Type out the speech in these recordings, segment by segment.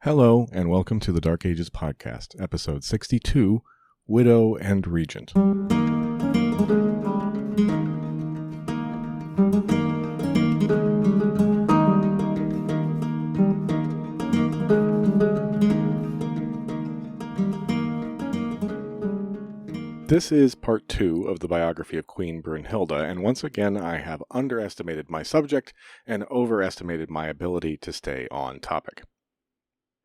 Hello, and welcome to the Dark Ages podcast, episode 62, Widow and Regent. This is part 2 of the biography of Queen Brunhilda, and once again I have underestimated my subject and overestimated my ability to stay on topic.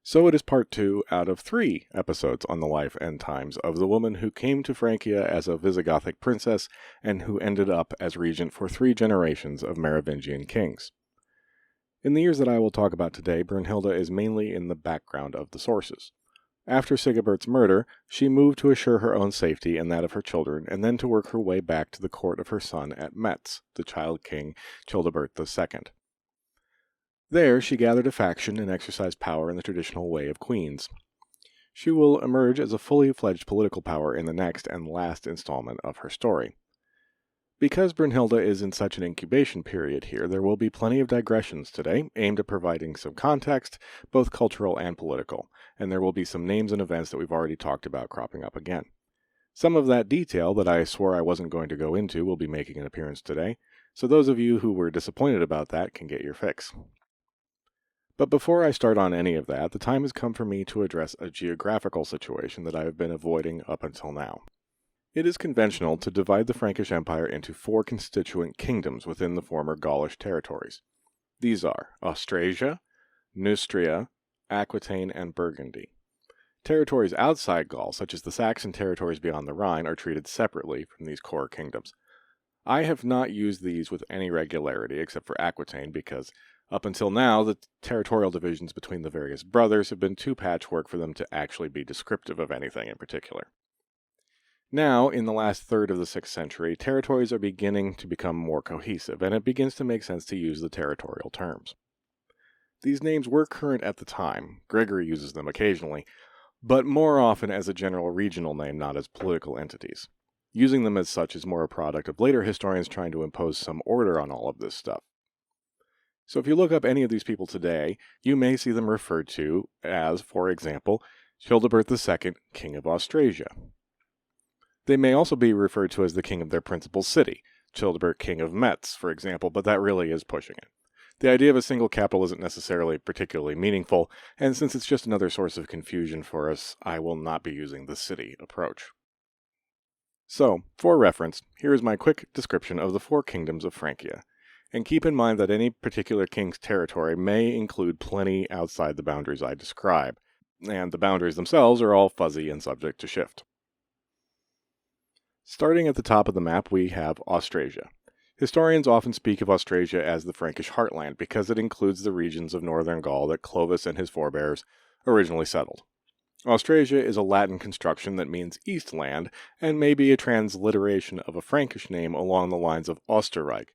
So it is part 2 out of 3 episodes on the life and times of the woman who came to Francia as a Visigothic princess and who ended up as regent for 3 generations of Merovingian kings. In the years that I will talk about today, Brunhilda is mainly in the background of the sources. After Sigebert's murder, she moved to assure her own safety and that of her children, and then to work her way back to the court of her son at Metz, the child king Childebert II. There, she gathered a faction and exercised power in the traditional way of queens. She will emerge as a fully fledged political power in the next and last installment of her story. Because Brunhilda is in such an incubation period here, there will be plenty of digressions today, aimed at providing some context, both cultural and political, and there will be some names and events that we've already talked about cropping up again. Some of that detail that I swore I wasn't going to go into will be making an appearance today, so those of you who were disappointed about that can get your fix. But before I start on any of that, the time has come for me to address a geographical situation that I have been avoiding up until now. It is conventional to divide the Frankish Empire into 4 constituent kingdoms within the former Gaulish territories. These are Austrasia, Neustria, Aquitaine, and Burgundy. Territories outside Gaul, such as the Saxon territories beyond the Rhine, are treated separately from these core kingdoms. I have not used these with any regularity except for Aquitaine because up until now, the territorial divisions between the various brothers have been too patchwork for them to actually be descriptive of anything in particular. Now, in the last third of the 6th century, territories are beginning to become more cohesive, and it begins to make sense to use the territorial terms. These names were current at the time. Gregory uses them occasionally, but more often as a general regional name, not as political entities. Using them as such is more a product of later historians trying to impose some order on all of this stuff. So if you look up any of these people today, you may see them referred to as, for example, Childebert II, King of Austrasia. They may also be referred to as the king of their principal city, Childebert, King of Metz, for example, but that really is pushing it. The idea of a single capital isn't necessarily particularly meaningful, and since it's just another source of confusion for us, I will not be using the city approach. So, for reference, here is my quick description of the 4 kingdoms of Francia. And keep in mind that any particular king's territory may include plenty outside the boundaries I describe, and the boundaries themselves are all fuzzy and subject to shift. Starting at the top of the map, we have Austrasia. Historians often speak of Austrasia as the Frankish heartland because it includes the regions of northern Gaul that Clovis and his forebears originally settled. Austrasia is a Latin construction that means East Land, and may be a transliteration of a Frankish name along the lines of Österreich,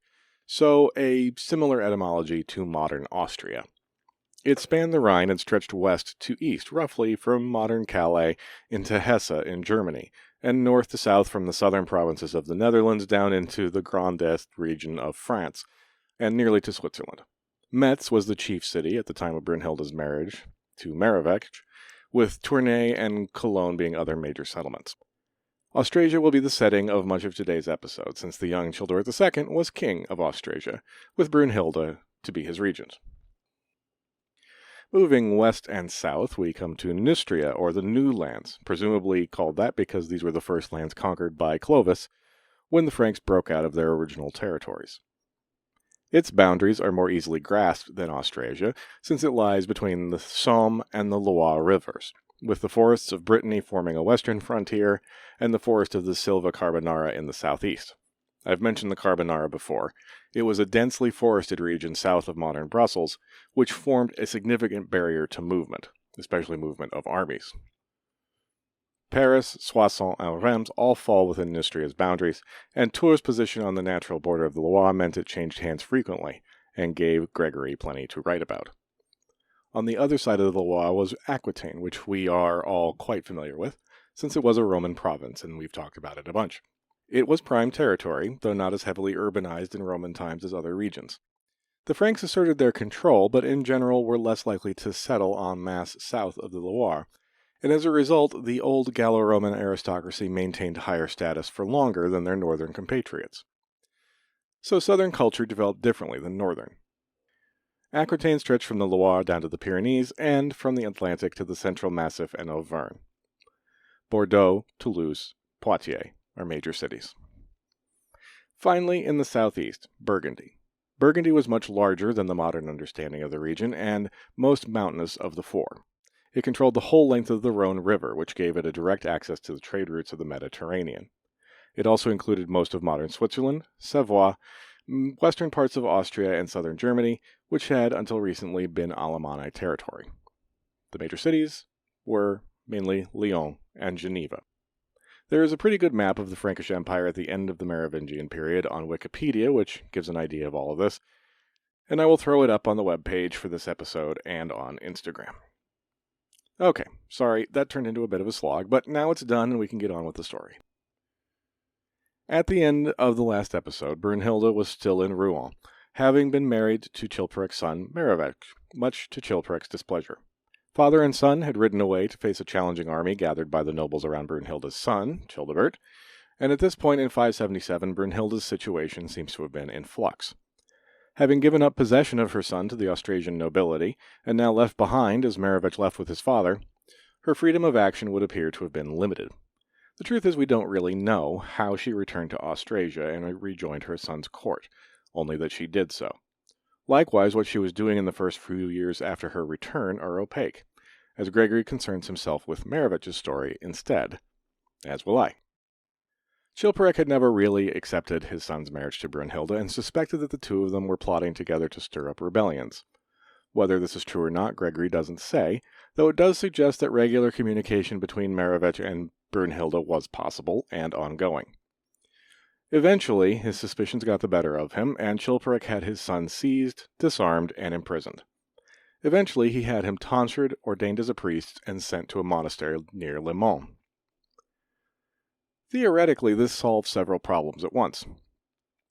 so a similar etymology to modern Austria. It spanned the Rhine and stretched west to east, roughly from modern Calais into Hesse in Germany, and north to south from the southern provinces of the Netherlands down into the Grand Est region of France, and nearly to Switzerland. Metz was the chief city at the time of Brunhilda's marriage to Merovech, with Tournai and Cologne being other major settlements. Austrasia will be the setting of much of today's episode, since the young Childebert II was king of Austrasia, with Brunhilda to be his regent. Moving west and south, we come to Neustria, or the New Lands, presumably called that because these were the first lands conquered by Clovis when the Franks broke out of their original territories. Its boundaries are more easily grasped than Austrasia, since it lies between the Somme and the Loire rivers, with the forests of Brittany forming a western frontier and the forest of the Silva Carbonara in the southeast. I've mentioned the Carbonara before. It was a densely forested region south of modern Brussels, which formed a significant barrier to movement, especially movement of armies. Paris, Soissons, and Reims all fall within Neustria's boundaries, and Tours' position on the natural border of the Loire meant it changed hands frequently, and gave Gregory plenty to write about. On the other side of the Loire was Aquitaine, which we are all quite familiar with, since it was a Roman province, and we've talked about it a bunch. It was prime territory, though not as heavily urbanized in Roman times as other regions. The Franks asserted their control, but in general were less likely to settle en masse south of the Loire, and as a result, the old Gallo-Roman aristocracy maintained higher status for longer than their northern compatriots. So southern culture developed differently than northern. Aquitaine stretched from the Loire down to the Pyrenees, and from the Atlantic to the central Massif and Auvergne. Bordeaux, Toulouse, Poitiers are major cities. Finally, in the southeast, Burgundy. Burgundy was much larger than the modern understanding of the region, and most mountainous of the four. It controlled the whole length of the Rhone River, which gave it a direct access to the trade routes of the Mediterranean. It also included most of modern Switzerland, Savoie, western parts of Austria and southern Germany, which had until recently been Alemanni territory. The major cities were mainly Lyon and Geneva. There is a pretty good map of the Frankish Empire at the end of the Merovingian period on Wikipedia, which gives an idea of all of this, and I will throw it up on the webpage for this episode and on Instagram. Okay, sorry, that turned into a bit of a slog, but now it's done and we can get on with the story. At the end of the last episode, Brunhilda was still in Rouen, having been married to Chilperic's son, Merivec, much to Chilperic's displeasure. Father and son had ridden away to face a challenging army gathered by the nobles around Brunhilda's son, Childebert, and at this point in 577, Brunhilda's situation seems to have been in flux. Having given up possession of her son to the Austrasian nobility, and now left behind as Merivec left with his father, her freedom of action would appear to have been limited. The truth is we don't really know how she returned to Austrasia and rejoined her son's court, only that she did so. Likewise, what she was doing in the first few years after her return are opaque, as Gregory concerns himself with Merivec's story instead, as will I. Chilperic had never really accepted his son's marriage to Brunhilda and suspected that the two of them were plotting together to stir up rebellions. Whether this is true or not, Gregory doesn't say, though it does suggest that regular communication between Merivec and Brunhilda was possible and ongoing. Eventually, his suspicions got the better of him, and Chilperic had his son seized, disarmed, and imprisoned. Eventually, he had him tonsured, ordained as a priest, and sent to a monastery near Le Mans. Theoretically, this solved several problems at once.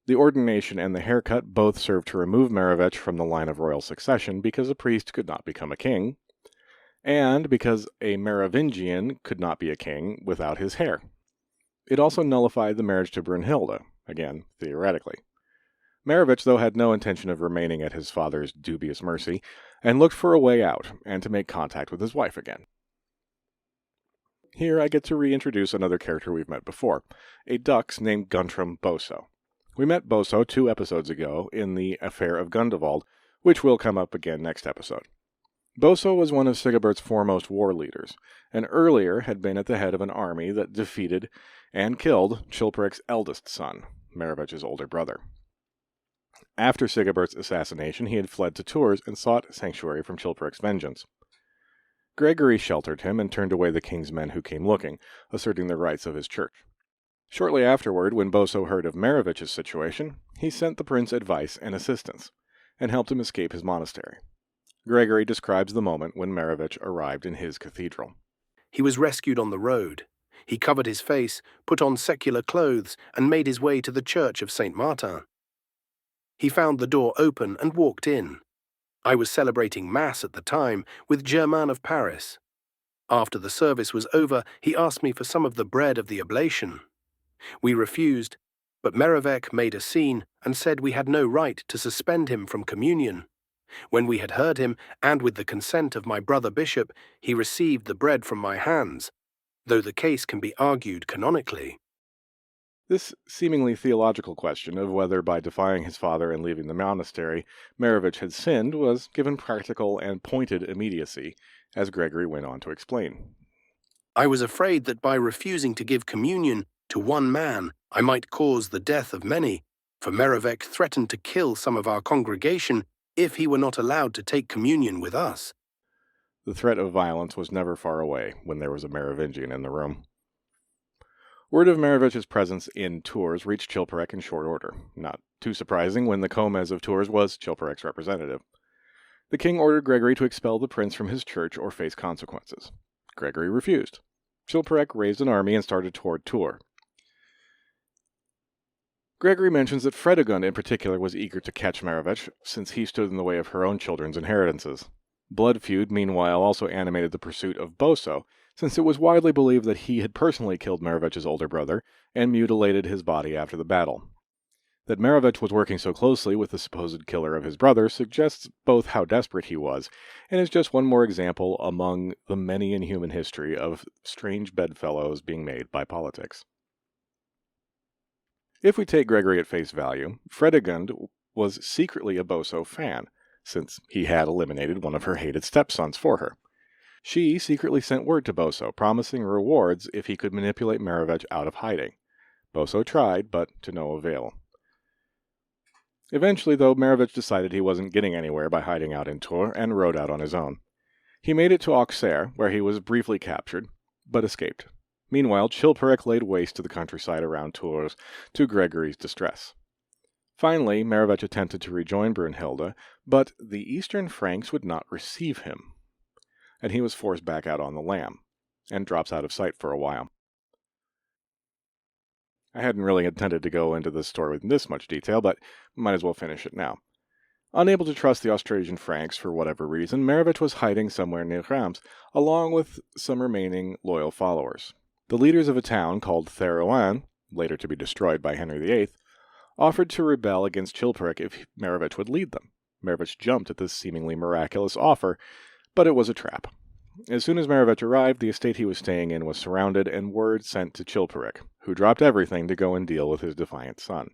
The ordination and the haircut both served to remove Merivec from the line of royal succession because a priest could not become a king, and because a Merovingian could not be a king without his hair. It also nullified the marriage to Brunhilda, again, theoretically. Merivec, though, had no intention of remaining at his father's dubious mercy, and looked for a way out, and to make contact with his wife again. Here I get to reintroduce another character we've met before, a dux named Guntram Boso. We met Boso 2 episodes ago in the Affair of Gundevald, which will come up again next episode. Boso was one of Sigebert's foremost war leaders, and earlier had been at the head of an army that defeated and killed Chilperic's eldest son, Merivec's older brother. After Sigebert's assassination, he had fled to Tours and sought sanctuary from Chilperic's vengeance. Gregory sheltered him and turned away the king's men who came looking, asserting the rights of his church. Shortly afterward, when Boso heard of Merivec's situation, he sent the prince advice and assistance, and helped him escape his monastery. Gregory describes the moment when Merivec arrived in his cathedral. He was rescued on the road. He covered his face, put on secular clothes, and made his way to the church of Saint Martin. He found the door open and walked in. I was celebrating Mass at the time with Germain of Paris. After the service was over, he asked me for some of the bread of the oblation. We refused, but Merivec made a scene and said we had no right to suspend him from communion. When we had heard him, and with the consent of my brother bishop, he received the bread from my hands, though the case can be argued canonically. This seemingly theological question of whether by defying his father and leaving the monastery, Merivec had sinned was given practical and pointed immediacy, as Gregory went on to explain. I was afraid that by refusing to give communion to one man, I might cause the death of many, for Merivec threatened to kill some of our congregation if he were not allowed to take communion with us. The threat of violence was never far away when there was a Merovingian in the room. Word of Merivec's presence in Tours reached Chilperic in short order, not too surprising when the Comes of Tours was Chilperic's representative. The king ordered Gregory to expel the prince from his church or face consequences. Gregory refused. Chilperic raised an army and started toward Tours. Gregory mentions that Fredegund in particular was eager to catch Marevich, since he stood in the way of her own children's inheritances. Blood feud, meanwhile, also animated the pursuit of Boso, since it was widely believed that he had personally killed Marevich's older brother and mutilated his body after the battle. That Marevich was working so closely with the supposed killer of his brother suggests both how desperate he was, and is just one more example among the many in human history of strange bedfellows being made by politics. If we take Gregory at face value, Fredegund was secretly a Boso fan, since he had eliminated one of her hated stepsons for her. She secretly sent word to Boso, promising rewards if he could manipulate Marevich out of hiding. Boso tried, but to no avail. Eventually, though, Marevich decided he wasn't getting anywhere by hiding out in Tours and rode out on his own. He made it to Auxerre, where he was briefly captured, but escaped. Meanwhile, Chilperic laid waste to the countryside around Tours, to Gregory's distress. Finally, Marevich attempted to rejoin Brunhilda, but the Eastern Franks would not receive him, and he was forced back out on the lam, and drops out of sight for a while. I hadn't really intended to go into this story with this much detail, but might as well finish it now. Unable to trust the Austrasian Franks for whatever reason, Marevich was hiding somewhere near Reims, along with some remaining loyal followers. The leaders of a town called Therouanne, later to be destroyed by Henry VIII, offered to rebel against Chilperic if Marevich would lead them. Marevich jumped at this seemingly miraculous offer, but it was a trap. As soon as Marevich arrived, the estate he was staying in was surrounded, and word sent to Chilperic, who dropped everything to go and deal with his defiant son.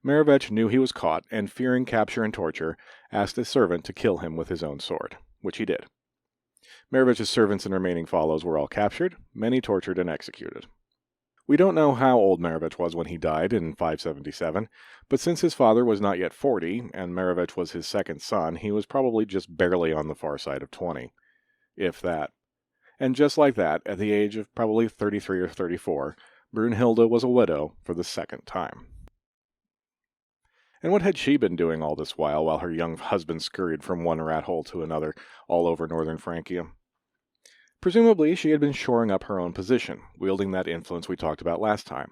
Marevich knew he was caught, and fearing capture and torture, asked a servant to kill him with his own sword, which he did. Marevich's servants and remaining followers were all captured, many tortured and executed. We don't know how old Marevich was when he died in 577, but since his father was not yet 40, and Marevich was his second son, he was probably just barely on the far side of 20. If that. And just like that, at the age of probably 33 or 34, Brunhilda was a widow for the second time. And what had she been doing all this while her young husband scurried from one rat hole to another all over northern Francia? Presumably, she had been shoring up her own position, wielding that influence we talked about last time.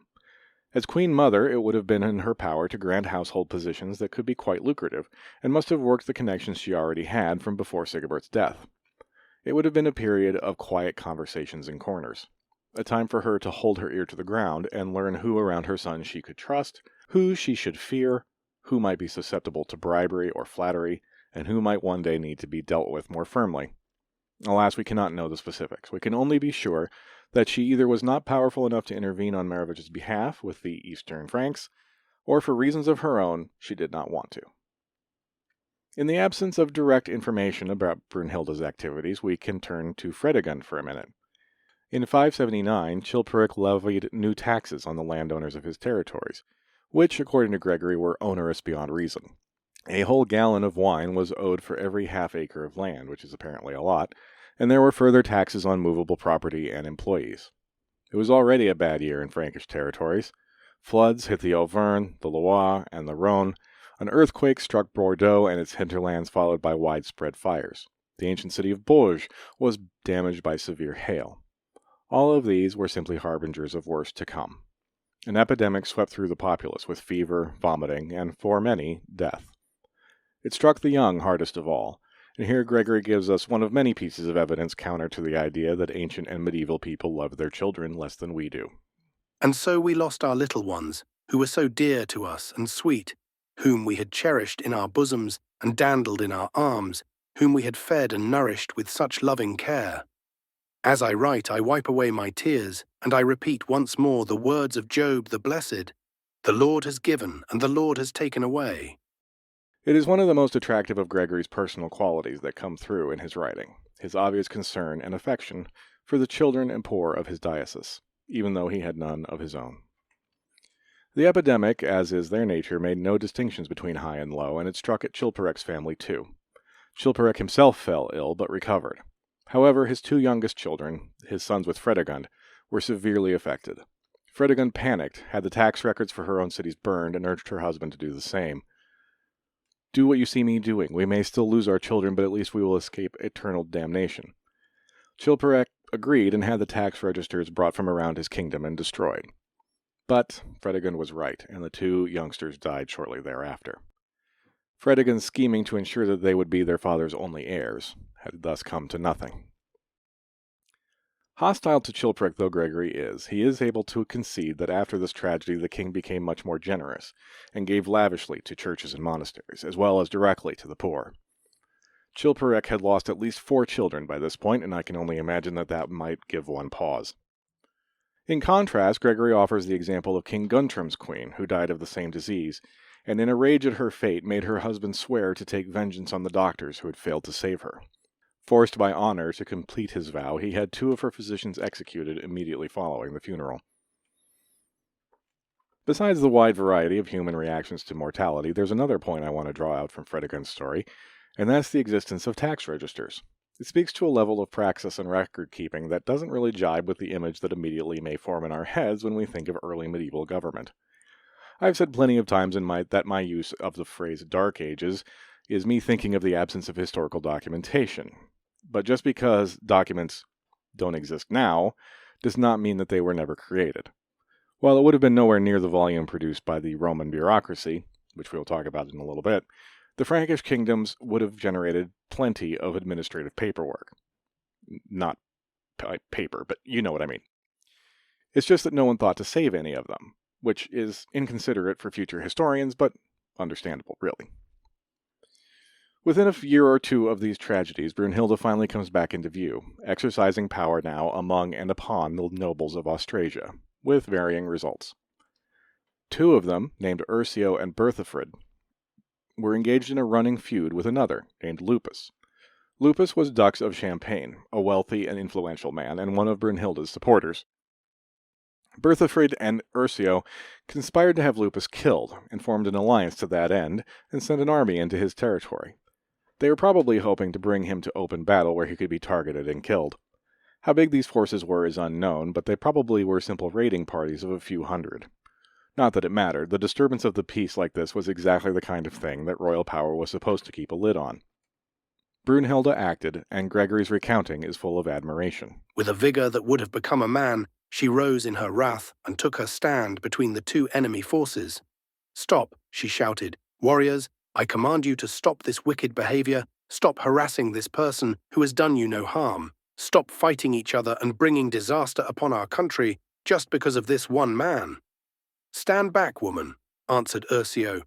As Queen Mother, it would have been in her power to grant household positions that could be quite lucrative, and must have worked the connections she already had from before Sigebert's death. It would have been a period of quiet conversations in corners, a time for her to hold her ear to the ground and learn who around her son she could trust, who she should fear, who might be susceptible to bribery or flattery, and who might one day need to be dealt with more firmly. Alas, we cannot know the specifics. We can only be sure that she either was not powerful enough to intervene on Marevich's behalf with the Eastern Franks, or for reasons of her own, she did not want to. In the absence of direct information about Brunhilda's activities, we can turn to Fredegund for a minute. In 579, Chilperic levied new taxes on the landowners of his territories, which, according to Gregory, were onerous beyond reason. A whole gallon of wine was owed for every half-acre of land, which is apparently a lot, and there were further taxes on movable property and employees. It was already a bad year in Frankish territories. Floods hit the Auvergne, the Loire, and the Rhône. An earthquake struck Bordeaux and its hinterlands, followed by widespread fires. The ancient city of Bourges was damaged by severe hail. All of these were simply harbingers of worse to come. An epidemic swept through the populace with fever, vomiting, and, for many, death. It struck the young hardest of all, and here Gregory gives us one of many pieces of evidence counter to the idea that ancient and medieval people loved their children less than we do. And so we lost our little ones, who were so dear to us and sweet, whom we had cherished in our bosoms and dandled in our arms, whom we had fed and nourished with such loving care. As I write, I wipe away my tears, and I repeat once more the words of Job the Blessed, "The Lord has given, and the Lord has taken away." It is one of the most attractive of Gregory's personal qualities that come through in his writing, his obvious concern and affection for the children and poor of his diocese, even though he had none of his own. The epidemic, as is their nature, made no distinctions between high and low, and it struck at Chilperic's family too. Chilperic himself fell ill, but recovered. However, his two youngest children, his sons with Fredegund, were severely affected. Fredegund panicked, had the tax records for her own cities burned, and urged her husband to do the same. "Do what you see me doing. We may still lose our children, but at least we will escape eternal damnation." Chilperic agreed and had the tax registers brought from around his kingdom and destroyed. But Fredegund was right, and the two youngsters died shortly thereafter. Fredegund's scheming to ensure that they would be their father's only heirs had thus come to nothing. Hostile to Chilperic though Gregory is, he is able to concede that after this tragedy the king became much more generous, and gave lavishly to churches and monasteries, as well as directly to the poor. Chilperic had lost at least 4 children by this point, and I can only imagine that might give one pause. In contrast, Gregory offers the example of King Guntram's queen, who died of the same disease, and in a rage at her fate made her husband swear to take vengeance on the doctors who had failed to save her. Forced by honor to complete his vow, he had 2 of her physicians executed immediately following the funeral. Besides the wide variety of human reactions to mortality, there's another point I want to draw out from Fredegund's story, and that's the existence of tax registers. It speaks to a level of praxis and record-keeping that doesn't really jibe with the image that immediately may form in our heads when we think of early medieval government. I've said plenty of times that my use of the phrase Dark Ages is me thinking of the absence of historical documentation. But just because documents don't exist now does not mean that they were never created. While it would have been nowhere near the volume produced by the Roman bureaucracy, which we'll talk about in a little bit, the Frankish kingdoms would have generated plenty of administrative paperwork. Not paper, but you know what I mean. It's just that no one thought to save any of them, which is inconsiderate for future historians, but understandable, really. Within a year or two of these tragedies, Brunhilda finally comes back into view, exercising power now among and upon the nobles of Austrasia, with varying results. 2 of them, named Ursio and Berthefrid, were engaged in a running feud with another, named Lupus. Lupus was Dux of Champagne, a wealthy and influential man, and one of Brunhilda's supporters. Berthefrid and Ursio conspired to have Lupus killed, and formed an alliance to that end, and sent an army into his territory. They were probably hoping to bring him to open battle where he could be targeted and killed. How big these forces were is unknown, but they probably were simple raiding parties of a few hundred. Not that it mattered, the disturbance of the peace like this was exactly the kind of thing that royal power was supposed to keep a lid on. Brunhilda acted, and Gregory's recounting is full of admiration. With a vigor that would have become a man, she rose in her wrath and took her stand between the 2 enemy forces. "Stop," she shouted. "Warriors, I command you to stop this wicked behavior, stop harassing this person who has done you no harm, stop fighting each other and bringing disaster upon our country just because of this one man." "Stand back, woman," answered Ursio.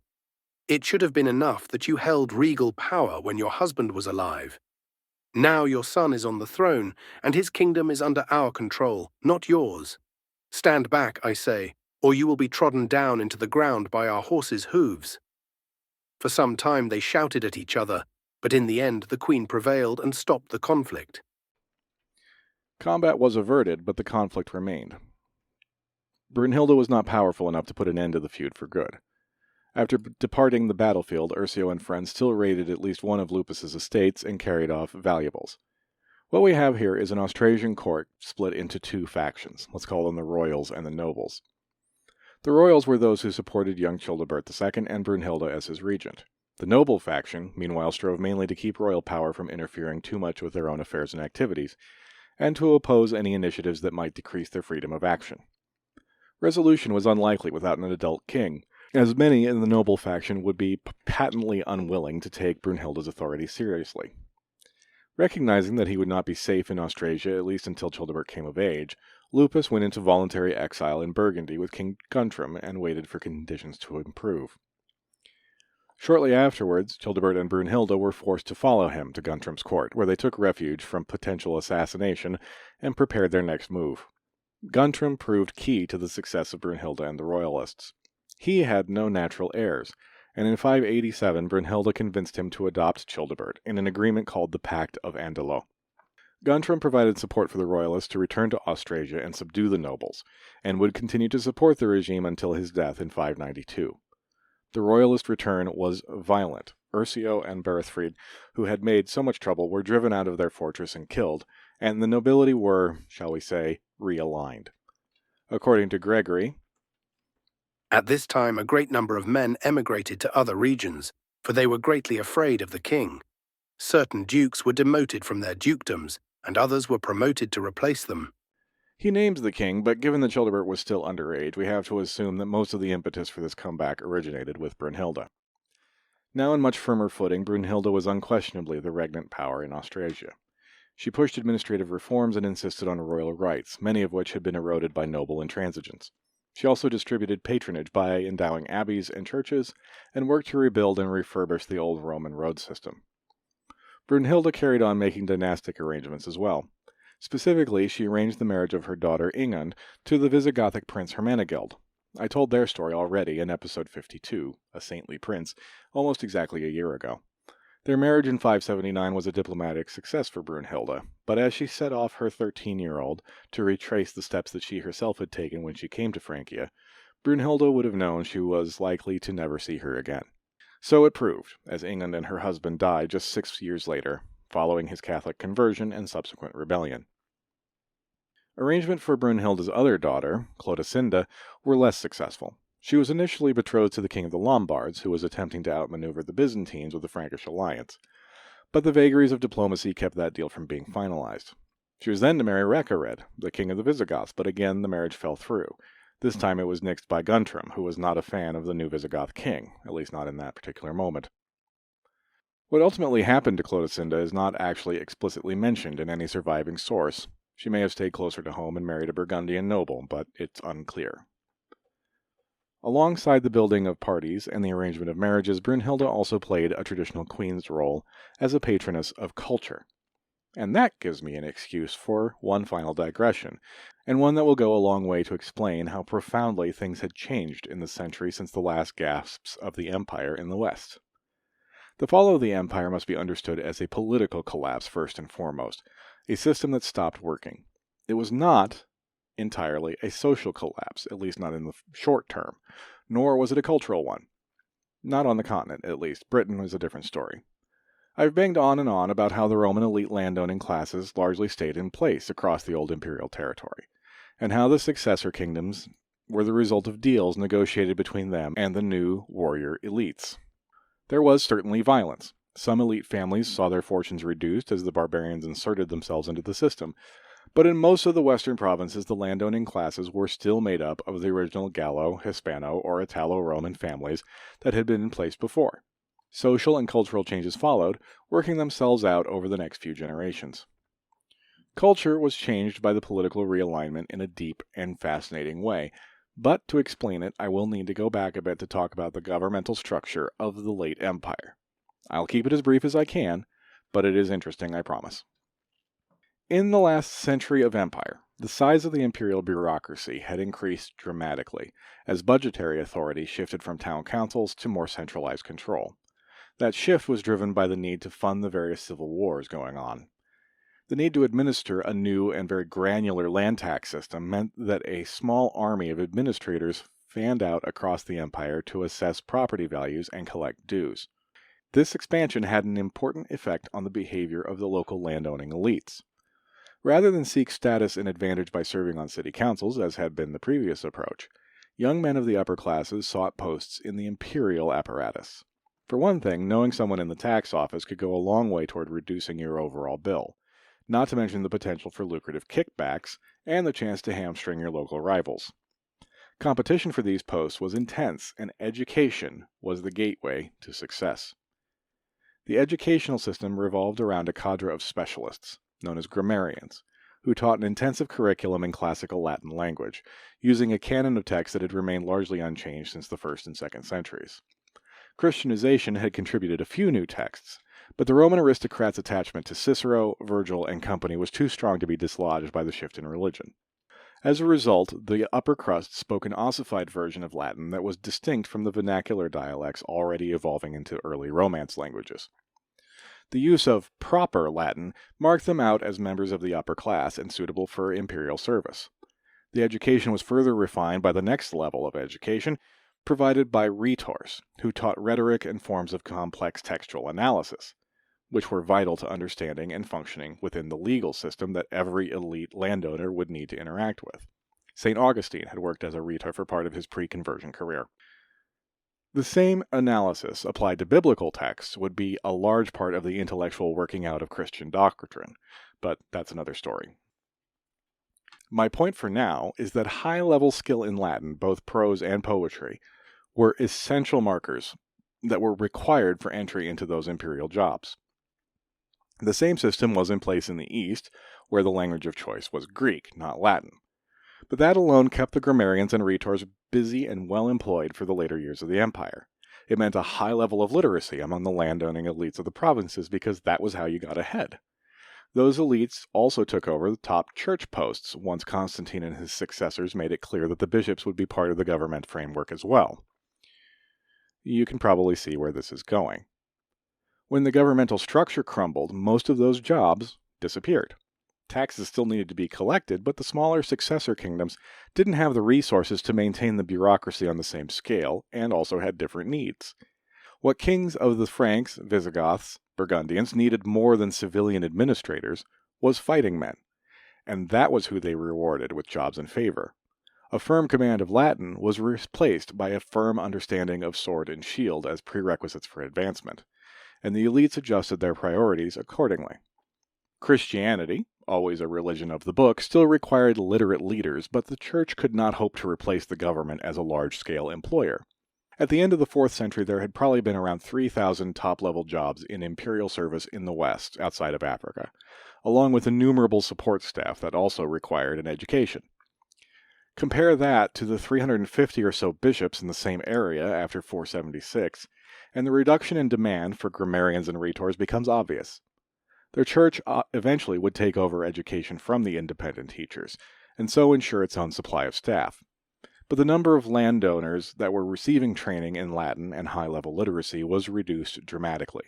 "It should have been enough that you held regal power when your husband was alive. Now your son is on the throne, and his kingdom is under our control, not yours. Stand back, I say, or you will be trodden down into the ground by our horses' hooves." For some time they shouted at each other, but in the end the queen prevailed and stopped the conflict. Combat was averted, but the conflict remained. Brunhilda was not powerful enough to put an end to the feud for good. After departing the battlefield, Ursio and friends still raided at least one of Lupus's estates and carried off valuables. What we have here is an Austrasian court split into 2 factions. Let's call them the royals and the nobles. The royals were those who supported young Childebert II and Brunhilda as his regent. The noble faction, meanwhile, strove mainly to keep royal power from interfering too much with their own affairs and activities, and to oppose any initiatives that might decrease their freedom of action. Resolution was unlikely without an adult king, as many in the noble faction would be patently unwilling to take Brunhilda's authority seriously. Recognizing that he would not be safe in Austrasia, at least until Childebert came of age, Lupus went into voluntary exile in Burgundy with King Guntram and waited for conditions to improve. Shortly afterwards, Childebert and Brunhilda were forced to follow him to Guntram's court, where they took refuge from potential assassination and prepared their next move. Guntram proved key to the success of Brunhilda and the royalists. He had no natural heirs, and in 587 Brunhilda convinced him to adopt Childebert in an agreement called the Pact of Andelot. Guntram provided support for the royalists to return to Austrasia and subdue the nobles, and would continue to support the regime until his death in 592. The royalist return was violent. Ursio and Berthefrid, who had made so much trouble, were driven out of their fortress and killed, and the nobility were, shall we say, realigned. According to Gregory, "At this time a great number of men emigrated to other regions, for they were greatly afraid of the king. Certain dukes were demoted from their dukedoms, and others were promoted to replace them." He names the king, but given that Childebert was still underage, we have to assume that most of the impetus for this comeback originated with Brunhilda. Now in much firmer footing, Brunhilda was unquestionably the regnant power in Austrasia. She pushed administrative reforms and insisted on royal rights, many of which had been eroded by noble intransigence. She also distributed patronage by endowing abbeys and churches, and worked to rebuild and refurbish the old Roman road system. Brunhilda carried on making dynastic arrangements as well. Specifically, she arranged the marriage of her daughter Ingund to the Visigothic prince Hermenegild. I told their story already in episode 52, A Saintly Prince, almost exactly a year ago. Their marriage in 579 was a diplomatic success for Brunhilda, but as she set off her 13-year-old to retrace the steps that she herself had taken when she came to Francia, Brunhilda would have known she was likely to never see her again. So it proved, as Ingund and her husband died just 6 years later, following his Catholic conversion and subsequent rebellion. Arrangement for Brunhilda's other daughter, Clodocinda, were less successful. She was initially betrothed to the king of the Lombards, who was attempting to outmaneuver the Byzantines with the Frankish alliance. But the vagaries of diplomacy kept that deal from being finalized. She was then to marry Recared, the king of the Visigoths, but again the marriage fell through. This time it was nixed by Guntram, who was not a fan of the new Visigoth king, at least not in that particular moment. What ultimately happened to Clodocinda is not actually explicitly mentioned in any surviving source. She may have stayed closer to home and married a Burgundian noble, but it's unclear. Alongside the building of parties and the arrangement of marriages, Brunhilda also played a traditional queen's role as a patroness of culture. And that gives me an excuse for one final digression, and one that will go a long way to explain how profoundly things had changed in the century since the last gasps of the empire in the West. The fall of the empire must be understood as a political collapse first and foremost, a system that stopped working. It was not entirely a social collapse, at least not in the short term, nor was it a cultural one. Not on the continent, at least. Britain was a different story. I've banged on and on about how the Roman elite landowning classes largely stayed in place across the old imperial territory, and how the successor kingdoms were the result of deals negotiated between them and the new warrior elites. There was certainly violence. Some elite families saw their fortunes reduced as the barbarians inserted themselves into the system, but in most of the western provinces the landowning classes were still made up of the original Gallo, Hispano, or Italo-Roman families that had been in place before. Social and cultural changes followed, working themselves out over the next few generations. Culture was changed by the political realignment in a deep and fascinating way, but to explain it, I will need to go back a bit to talk about the governmental structure of the late empire. I'll keep it as brief as I can, but it is interesting, I promise. In the last century of empire, the size of the imperial bureaucracy had increased dramatically, as budgetary authority shifted from town councils to more centralized control. That shift was driven by the need to fund the various civil wars going on. The need to administer a new and very granular land tax system meant that a small army of administrators fanned out across the empire to assess property values and collect dues. This expansion had an important effect on the behavior of the local landowning elites. Rather than seek status and advantage by serving on city councils, as had been the previous approach, young men of the upper classes sought posts in the imperial apparatus. For one thing, knowing someone in the tax office could go a long way toward reducing your overall bill, not to mention the potential for lucrative kickbacks and the chance to hamstring your local rivals. Competition for these posts was intense, and education was the gateway to success. The educational system revolved around a cadre of specialists, known as grammarians, who taught an intensive curriculum in classical Latin language, using a canon of texts that had remained largely unchanged since the 1st and 2nd centuries. Christianization had contributed a few new texts, but the Roman aristocrats' attachment to Cicero, Virgil, and company was too strong to be dislodged by the shift in religion. As a result, the upper crust spoke an ossified version of Latin that was distinct from the vernacular dialects already evolving into early Romance languages. The use of proper Latin marked them out as members of the upper class and suitable for imperial service. The education was further refined by the next level of education, provided by rhetors, who taught rhetoric and forms of complex textual analysis, which were vital to understanding and functioning within the legal system that every elite landowner would need to interact with. St. Augustine had worked as a rhetor for part of his pre-conversion career. The same analysis applied to biblical texts would be a large part of the intellectual working out of Christian doctrine, but that's another story. My point for now is that high-level skill in Latin, both prose and poetry, were essential markers that were required for entry into those imperial jobs. The same system was in place in the East, where the language of choice was Greek, not Latin. But that alone kept the grammarians and rhetors busy and well employed for the later years of the empire. It meant a high level of literacy among the landowning elites of the provinces because that was how you got ahead. Those elites also took over the top church posts once Constantine and his successors made it clear that the bishops would be part of the government framework as well. You can probably see where this is going. When the governmental structure crumbled, most of those jobs disappeared. Taxes still needed to be collected, but the smaller successor kingdoms didn't have the resources to maintain the bureaucracy on the same scale, and also had different needs. What kings of the Franks, Visigoths, Burgundians needed more than civilian administrators was fighting men, and that was who they rewarded with jobs and favor. A firm command of Latin was replaced by a firm understanding of sword and shield as prerequisites for advancement, and the elites adjusted their priorities accordingly. Christianity, always a religion of the book, still required literate leaders, but the church could not hope to replace the government as a large-scale employer. At the end of the 4th century, there had probably been around 3,000 top-level jobs in imperial service in the West, outside of Africa, along with innumerable support staff that also required an education. Compare that to the 350 or so bishops in the same area after 476, and the reduction in demand for grammarians and rhetors becomes obvious. Their church eventually would take over education from the independent teachers, and so ensure its own supply of staff. But the number of landowners that were receiving training in Latin and high-level literacy was reduced dramatically.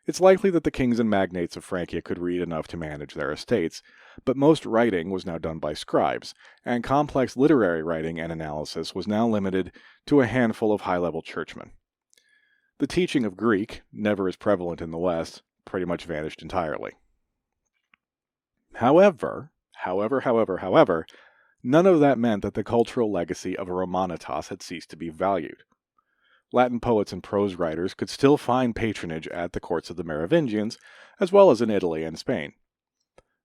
It's likely that the kings and magnates of Francia could read enough to manage their estates, but most writing was now done by scribes, and complex literary writing and analysis was now limited to a handful of high-level churchmen. The teaching of Greek, never as prevalent in the West, pretty much vanished entirely. However, none of that meant that the cultural legacy of Romanitas had ceased to be valued. Latin poets and prose writers could still find patronage at the courts of the Merovingians, as well as in Italy and Spain.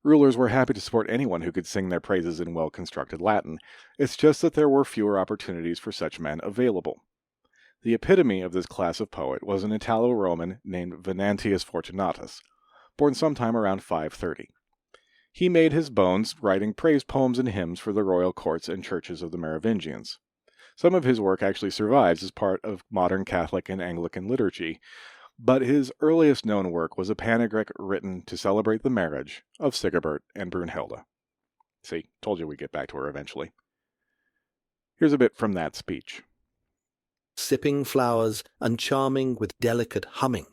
Rulers were happy to support anyone who could sing their praises in well-constructed Latin. It's just that there were fewer opportunities for such men available. The epitome of this class of poet was an Italo-Roman named Venantius Fortunatus, born sometime around 530. He made his bones writing praise poems and hymns for the royal courts and churches of the Merovingians. Some of his work actually survives as part of modern Catholic and Anglican liturgy, but his earliest known work was a panegyric written to celebrate the marriage of Sigebert and Brunhilda. See, told you we'd get back to her eventually. Here's a bit from that speech. Sipping flowers and charming with delicate humming,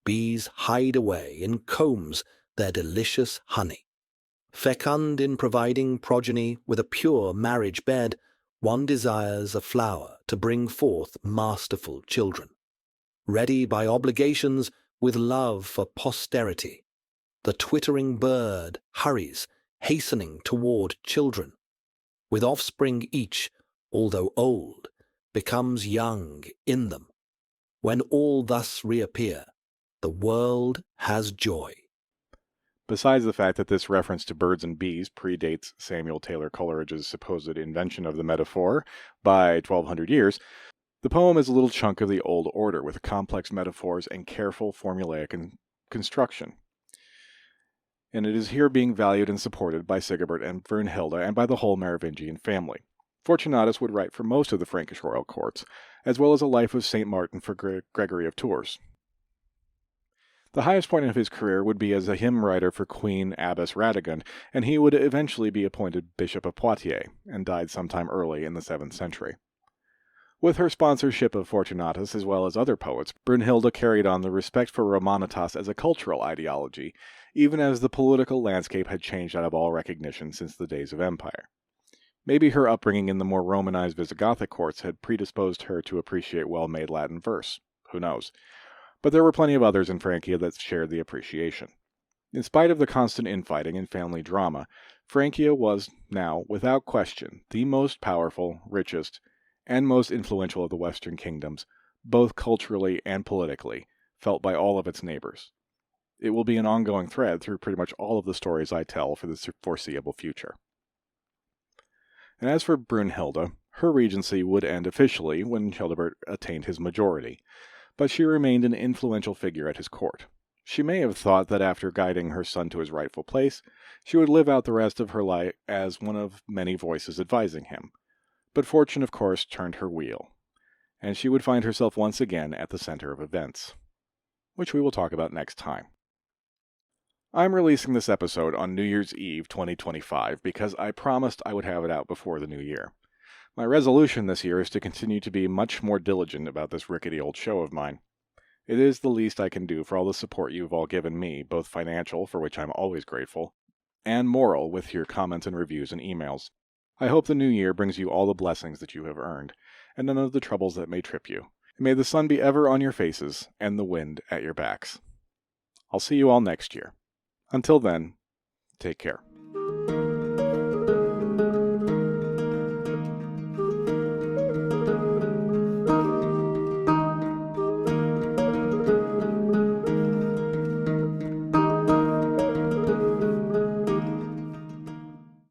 bees hide away in combs their delicious honey. Fecund in providing progeny with a pure marriage bed, one desires a flower to bring forth masterful children. Ready by obligations with love for posterity, the twittering bird hurries, hastening toward children. With offspring each, although old, becomes young in them. When all thus reappear, the world has joy. Besides the fact that this reference to birds and bees predates Samuel Taylor Coleridge's supposed invention of the metaphor by 1,200 years, the poem is a little chunk of the old order with complex metaphors and careful formulaic construction. And it is here being valued and supported by Sigebert and Brunhilda and by the whole Merovingian family. Fortunatus would write for most of the Frankish royal courts, as well as a life of St. Martin for Gregory of Tours. The highest point of his career would be as a hymn writer for Queen Abbess Radegund, and he would eventually be appointed Bishop of Poitiers, and died sometime early in the 7th century. With her sponsorship of Fortunatus as well as other poets, Brunhilda carried on the respect for Romanitas as a cultural ideology, even as the political landscape had changed out of all recognition since the days of empire. Maybe her upbringing in the more Romanized Visigothic courts had predisposed her to appreciate well-made Latin verse. Who knows? But there were plenty of others in Francia that shared the appreciation. In spite of the constant infighting and family drama, Francia was now, without question, the most powerful, richest, and most influential of the Western kingdoms, both culturally and politically, felt by all of its neighbors. It will be an ongoing thread through pretty much all of the stories I tell for the foreseeable future. And as for Brunhilda, her regency would end officially when Childebert attained his majority, but she remained an influential figure at his court. She may have thought that after guiding her son to his rightful place, she would live out the rest of her life as one of many voices advising him. But fortune, of course, turned her wheel, and she would find herself once again at the center of events, which we will talk about next time. I'm releasing this episode on New Year's Eve 2025 because I promised I would have it out before the new year. My resolution this year is to continue to be much more diligent about this rickety old show of mine. It is the least I can do for all the support you've all given me, both financial, for which I'm always grateful, and moral with your comments and reviews and emails. I hope the new year brings you all the blessings that you have earned, and none of the troubles that may trip you. And may the sun be ever on your faces, and the wind at your backs. I'll see you all next year. Until then, take care.